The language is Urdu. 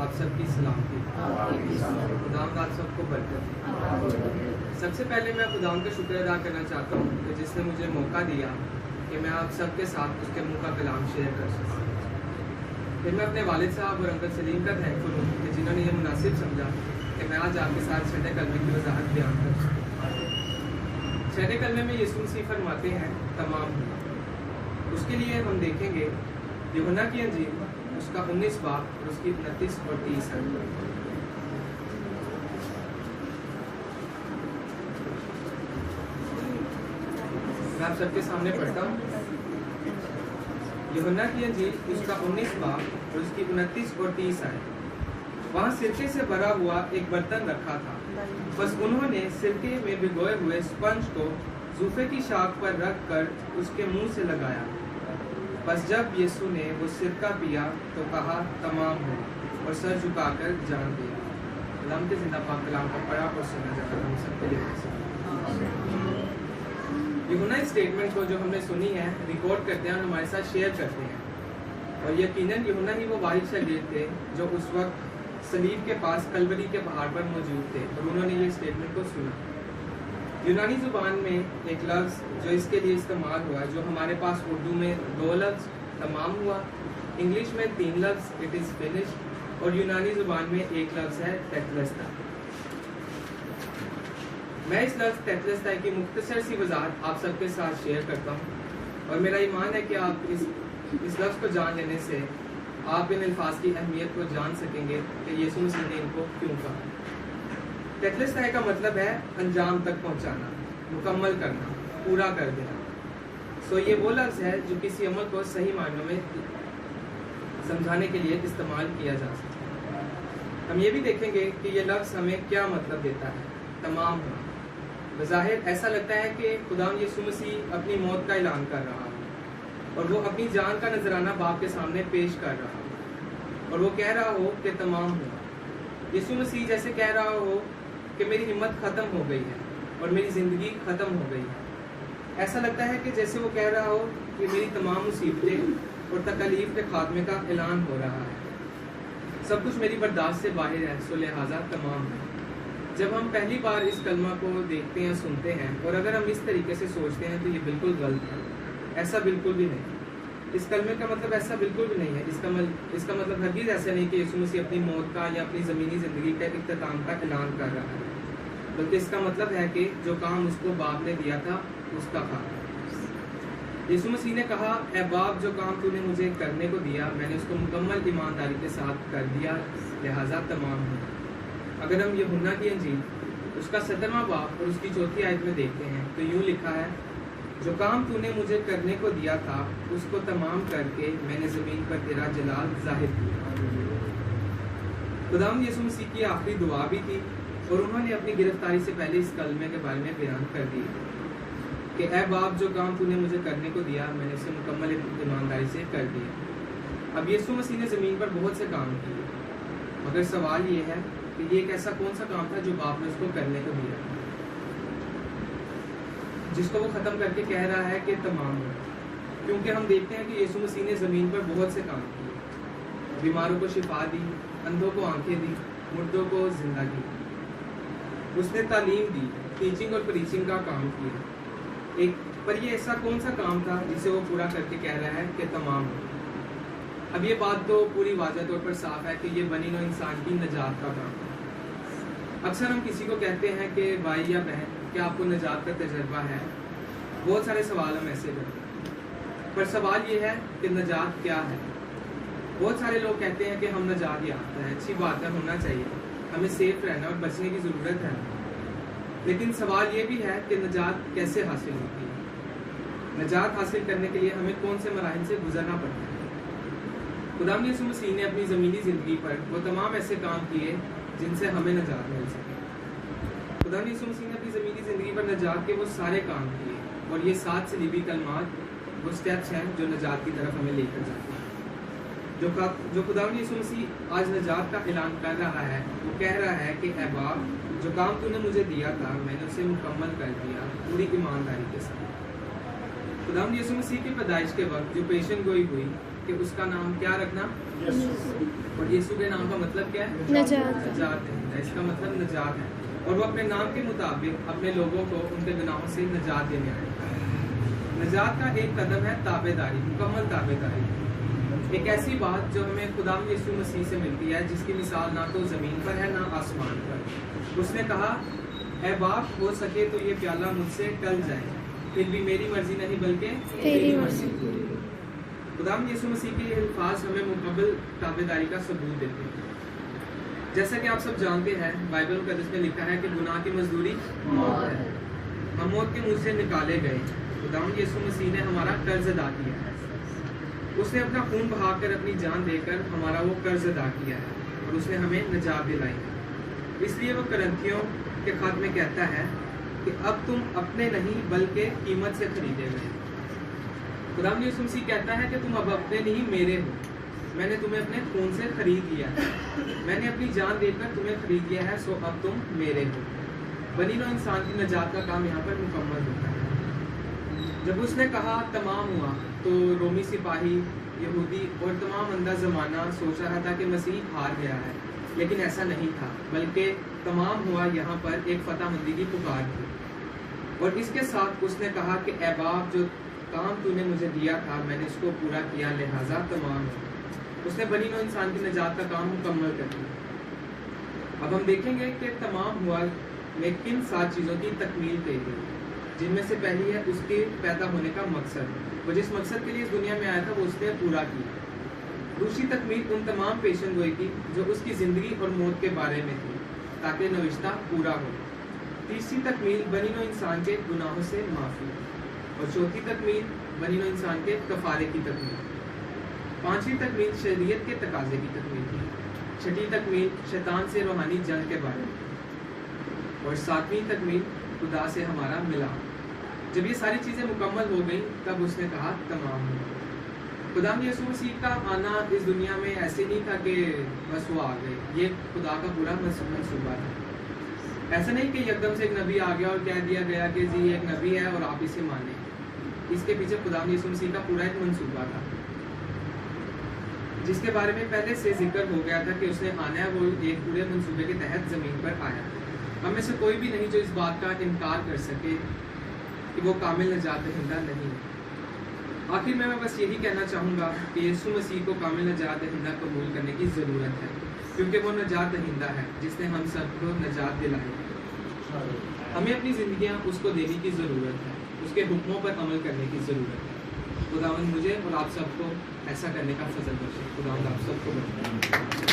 آپ سب کی سلامتی، خداوند آپ سب کو برکت دے۔ سب سے پہلے میں خداوند کا شکر ادا کرنا چاہتا ہوں کہ جس نے مجھے موقع دیا کہ میں آپ سب کے ساتھ اس کے منہ کا کلام شیئر کر سکوں۔ پھر میں اپنے والد صاحب اور انکل سلیم کا تھینکفل ہوں کہ جنہوں نے یہ مناسب سمجھا کہ میں آج آپ کے ساتھ چھٹے کلمے کی وضاحت بیان کر سکوں۔ چھٹے کلمے میں یسوع مسیح فرماتے ہیں تمام ہوا۔ اس کے لیے ہم دیکھیں گے یوحنا کی انجیل اس کا 19 باب اور اس کی 29 اور 30 ہے۔ میں آپ سب کے سامنے پڑھتا ہوں۔ یوحنا کی انجیل اس کا 19 باب اور اس کی 29 اور 30 ہے۔ وہاں سرکے سے بھرا ہوا ایک برتن رکھا تھا، بس انہوں نے سرکے میں بھگوئے ہوئے اسپنج کو زوفے کی شاخ پر رکھ کر اس کے منہ سے لگایا۔ بس جب یسوع نے وہ سرکہ پیا تو کہا تمام ہو، اور سر جھکا کر جان دیا۔ خدا کے زندہ پاک کلام کو پڑھا اور سنا جاتا ہے ہم سب کے لیے۔ یوحنا اسٹیٹمنٹ کو جو ہم نے سنی ہے ریکارڈ کرتے ہیں اور ہمارے ساتھ شیئر کرتے ہیں، اور یقیناً یوحنا ہی وہ واحد شاگرد تھے جو اس وقت صلیب کے پاس کلوری کے پہاڑ پر موجود تھے، اور انہوں نے یہ اسٹیٹمنٹ کو سنا۔ یونانی زبان میں ایک لفظ جو اس کے لیے استعمال ہوا، جو ہمارے پاس اردو میں 2 لفظ تمام ہوا، انگلش میں 3 لفظ اٹ از فنشڈ، اور یونانی زبان میں ایک لفظ ہے ٹیٹلستا۔ میں اس لفظ ٹیٹلستا کی مختصر سی وضاحت آپ سب کے ساتھ شیئر کرتا ہوں، اور میرا ایمان ہے کہ آپ اس لفظ کو جان لینے سے آپ ان الفاظ کی اہمیت کو جان سکیں گے کہ یسوع مسیح نے ان کو کیوں کہا۔ ٹیٹلستا کا مطلب ہے انجام تک پہنچانا، مکمل کرنا، پورا کر دینا۔ یہ وہ لفظ ہے جو کسی عمل کو صحیح معنوں میں سمجھانے کے لیے استعمال کیا جا سکتا ہے۔ ہم یہ بھی دیکھیں گے کہ یہ لفظ ہمیں کیا مطلب دیتا ہے، تمام ہوا۔ بظاہر ایسا لگتا ہے کہ خدا یسوع مسیح اپنی موت کا اعلان کر رہا ہے، اور وہ اپنی جان کا نذرانہ باپ کے سامنے پیش کر رہا ہو، اور وہ کہہ رہا ہو کہ تمام ہوا۔ یسوع مسیح جیسے کہہ رہا ہو کہ میری ہمت ختم ہو گئی ہے اور میری زندگی ختم ہو گئی ہے۔ ایسا لگتا ہے کہ جیسے وہ کہہ رہا ہو کہ میری تمام مصیبتیں اور تکالیف کے خاتمے کا اعلان ہو رہا ہے، سب کچھ میری برداشت سے باہر ہے، سو لہٰذا تمام ہے۔ جب ہم پہلی بار اس کلمہ کو دیکھتے ہیں، سنتے ہیں، اور اگر ہم اس طریقے سے سوچتے ہیں تو یہ بالکل غلط ہے۔ ایسا بالکل بھی نہیں۔ اس کلمے کا مطلب ایسا بالکل بھی نہیں ہے۔ اس کا مطلب ہرگز ایسا نہیں کہ یسوع مسیح اپنی موت کا یا اپنی زمینی زندگی کے اختتام کا اعلان کر رہا ہے، بلکہ اس کا مطلب ہے کہ جو کام اس کو باپ نے دیا تھا اس کا کام۔ یسوع مسیح نے کہا، اے باپ، جو کام تو نے مجھے کرنے کو دیا میں نے اس کو مکمل ایمانداری کے ساتھ کر دیا، لہٰذا تمام ہو۔ اگر ہم یوحنا کی انجیل اس کا 17واں باب اور اس کی 4تھی آیت میں دیکھتے ہیں تو یوں لکھا ہے، جو کام تو نے مجھے کرنے کو دیا تھا اس کو تمام کر کے میں نے زمین پر تیرا جلال ظاہر کیا۔ خداوند یسوع مسیح کی آخری دعا بھی تھی، اور انہوں نے اپنی گرفتاری سے پہلے اس کلمے کے بارے میں بیان کر دی کہ اے باپ، جو کام تو نے مجھے کرنے کو دیا میں نے اسے مکمل ایمانداری سے کر دیا۔ اب یسوع مسیح نے زمین پر بہت سے کام کیے، مگر سوال یہ ہے کہ یہ ایک ایسا کون سا کام تھا جو باپ نے اس کو کرنے کو دیا، جس کو وہ ختم کر کے کہہ رہا ہے کہ تمام ہو؟ کیونکہ ہم دیکھتے ہیں کہ یسوع مسیح نے زمین پر بہت سے کام کیے، بیماروں کو شفا دی، اندھوں کو آنکھیں دی، مردوں کو زندہ کی۔ اس نے تعلیم دی، ٹیچنگ اور پریچنگ کا کام کیا، پر یہ ایسا کون سا کام تھا جسے وہ پورا کر کے کہہ رہا ہے کہ تمام ہو؟ اب یہ بات تو پوری واضح طور پر صاف ہے کہ یہ بنی نوع انسان کی نجات کا کام ہے۔ اکثر ہم کسی کو کہتے ہیں کہ بھائی یا بہن، کیا آپ کو نجات کا تجربہ ہے؟ بہت سارے سوال ہم ایسے کرتے ہیں، پر سوال یہ ہے کہ نجات کیا ہے؟ بہت سارے لوگ کہتے ہیں کہ ہم نجات یافتہ ہیں، اچھی بات ہے، ہونا چاہیے، ہمیں سیف رہنا اور بچنے کی ضرورت ہے، لیکن سوال یہ بھی ہے کہ نجات کیسے حاصل ہوتی ہے؟ نجات حاصل کرنے کے لیے ہمیں کون سے مراحل سے گزرنا پڑتا ہے؟ خداوند یسوع مسیح نے اپنی زمینی زندگی پر وہ تمام ایسے کام کیے جن سے ہمیں نجات مل سکے۔ خداوند یسوع مسیح نے اپنی زمینی زندگی پر نجات کے وہ سارے کام کیے، اور یہ 7 صلیبی کلمات وہ سٹیپس ہیں جو نجات کی طرف ہمیں لے کر جاتے ہیں۔ جو خداوند یسوع مسیح آج نجات کا اعلان کر رہا ہے، وہ کہہ رہا ہے کہ اے باپ، جو کام تو نے مجھے دیا تھا میں نے اسے مکمل کر دیا پوری ایمانداری کے ساتھ۔ خداوند یسوع مسیح کی پیدائش کے وقت جو پیشن گوئی ہوئی کہ اس کا نام کیا رکھنا، اور یسوع کے نام کا مطلب کیا ہے، نجات۔ نجات ہے، اس کا مطلب نجات ہے، اور وہ اپنے نام کے مطابق اپنے لوگوں کو ان کے گناہوں سے نجات دینے آئے۔ نجات کا ایک قدم ہے تابع داری، مکمل تابع داری، ایک ایسی بات جو ہمیں خدا یسوع مسیح سے ملتی ہے جس کی مثال نہ تو زمین پر ہے نہ آسمان پر۔ اس نے کہا اے باپ ہو سکے تو یہ پیالہ مجھ سے ٹل جائے، پھر بھی میری مرضی نہیں بلکہ تیری مرضی۔ خدا یسوع مسیح کے یہ الفاظ ہمیں مکمل تابع داری کا ثبوت دیتے ہیں۔ جیسا کہ آپ سب جانتے ہیں بائبل مقدس میں لکھا ہے کہ گناہ کی مزدوری موت ہے، ہم موت کے منہ سے نکالے گئے، خدا یسوع مسیح نے ہمارا قرض ادا کیا ہے، اس نے اپنا خون بہا کر اپنی جان دے کر ہمارا وہ قرض ادا کیا ہے، اور اس نے ہمیں نجات دلائی ہے۔ اس لیے وہ کرنتھیوں کے خط میں کہتا ہے کہ اب تم اپنے نہیں بلکہ قیمت سے خریدے گئے۔ خدا یسوع مسیح کہتا ہے کہ تم اب اپنے نہیں میرے ہو، میں نے تمہیں اپنے خون سے خرید لیا ہے، میں نے اپنی جان دے کر تمہیں خرید لیا ہے، سو اب تم میرے ہو۔ بنی نوع انسان کی نجات کا کام یہاں پر مکمل ہوتا ہے۔ جب اس نے کہا تمام ہوا تو رومی سپاہی، یہودی اور تمام اندھا زمانہ سوچ رہا تھا کہ مسیح ہار گیا ہے، لیکن ایسا نہیں تھا، بلکہ تمام ہوا یہاں پر ایک فتح مندی کی پکار تھی، اور اس کے ساتھ اس نے کہا کہ اے باپ جو کام تو نے مجھے دیا تھا میں نے اس کو پورا کیا، لہٰذا تمام ہو۔ اس نے بنی نوع انسان کی نجات کا کام مکمل کر دیا۔ اب ہم دیکھیں گے کہ تمام ہوا میں کن 7 چیزوں کی تکمیل کی گئی، جن میں سے پہلی ہے اس کے پیدا ہونے کا مقصد، وہ جس مقصد کے لیے اس دنیا میں آیا تھا وہ اس نے پورا کیا۔ دوسری تکمیل ان تمام پیشن گوئی کی جو اس کی زندگی اور موت کے بارے میں تھی تاکہ نوشتہ پورا ہو۔ تیسری تکمیل بنی نوع انسان کے گناہوں سے معافی، اور چوتھی تکمیل بنی نوع انسان کے کفارے کی تکمیل۔ پانچویں تکمیل شریعت کے تقاضے کی تکمیل تھی۔ چھٹی تکمیل شیطان سے روحانی جنگ کے بارے میں، اور ساتویں تکمیل خدا سے ہمارا ملاپ۔ جب یہ ساری چیزیں مکمل ہو گئیں تب اس نے کہا تمام ہو۔ خدا یسوع مسیح کا آنا اس دنیا میں ایسے نہیں تھا کہ بس وہ آ گئے، یہ خدا کا پورا منصوبہ تھا۔ ایسا نہیں کہ یکدم سے ایک نبی آ گیا اور کہہ دیا گیا کہ جی ایک نبی ہے اور آپ اسے مانیں۔ اس کے پیچھے خدا یسوع مسیح کا پورا ایک منصوبہ تھا جس کے بارے میں پہلے سے ذکر ہو گیا تھا کہ اس نے آنا ہے، وہ ایک پورے منصوبے کے تحت زمین پر آیا۔ ہم میں سے کوئی بھی نہیں جو اس بات کا انکار کر سکے کہ وہ کامل نجات دہندہ نہیں ہے۔ آخر میں بس یہی کہنا چاہوں گا کہ یسوع مسیح کو کامل نجات دہندہ قبول کرنے کی ضرورت ہے، کیونکہ وہ نجات دہندہ ہے جس نے ہم سب کو نجات دلائی۔ ہمیں اپنی زندگیاں اس کو دینے کی ضرورت ہے، اس کے حکموں پر عمل کرنے کی ضرورت ہے۔ خداوند مجھے اور آپ سب کو ایسا کرنے کا فضل بخشے۔ خداوند آپ سب کو بخشے۔